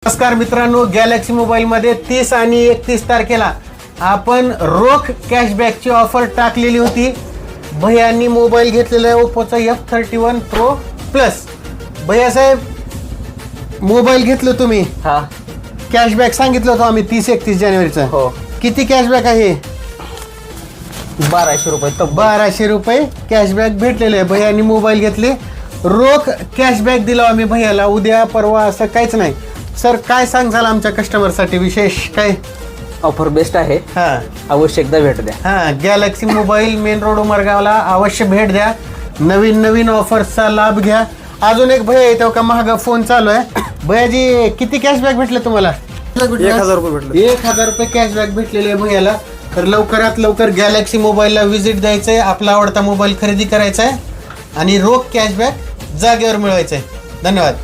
नमस्कार मित्रांनो, Galaxy mobile मध्ये 30 आणि 31 तारखेला आपण रोख कॅशबॅकची ऑफर टाकलेली होती. भैयांनी मोबाईल घेतलेला आहे ओप्पोचा F31 Pro Plus. भैया साहेब, मोबाईल घेतलं तुम्ही, हा कॅशबॅक सांगितलं होतं आम्ही 30-31 जानेवारीचा. हो. किती कॅशबॅक आहे? 1200 रुपये. 1200 रुपये कॅशबॅक भेटलेले आहे. भैयांनी मोबाईल घेतले, रोख कॅशबॅक दिला आम्ही भैयाला. उद्या परवा असं काहीच नाही. सर, काय सांगाल आमच्या कस्टमरसाठी विशेष काय? ऑफर बेस्ट आहे. हा अवश्य एकदा भेट द्या. हा, गॅलेक्सी मोबाईल मेन रोड उमरगावला अवश्य भेट द्या. नवीन ऑफर्सचा लाभ घ्या. अजून एक भैया येतो का, महागा फोन चालू आहे. भैयाजी, किती कॅशबॅक भेटले तुम्हाला? 1000 रुपये भेटले. 1000 रुपये कॅशबॅक भेटलेले आहे भैयाला. तर लवकरात लवकर गॅलेक्सी मोबाईलला व्हिजिट द्यायचं आहे, आपला आवडता मोबाईल खरेदी करायचा आहे आणि रोख कॅशबॅक जागेवर मिळवायचं आहे. धन्यवाद.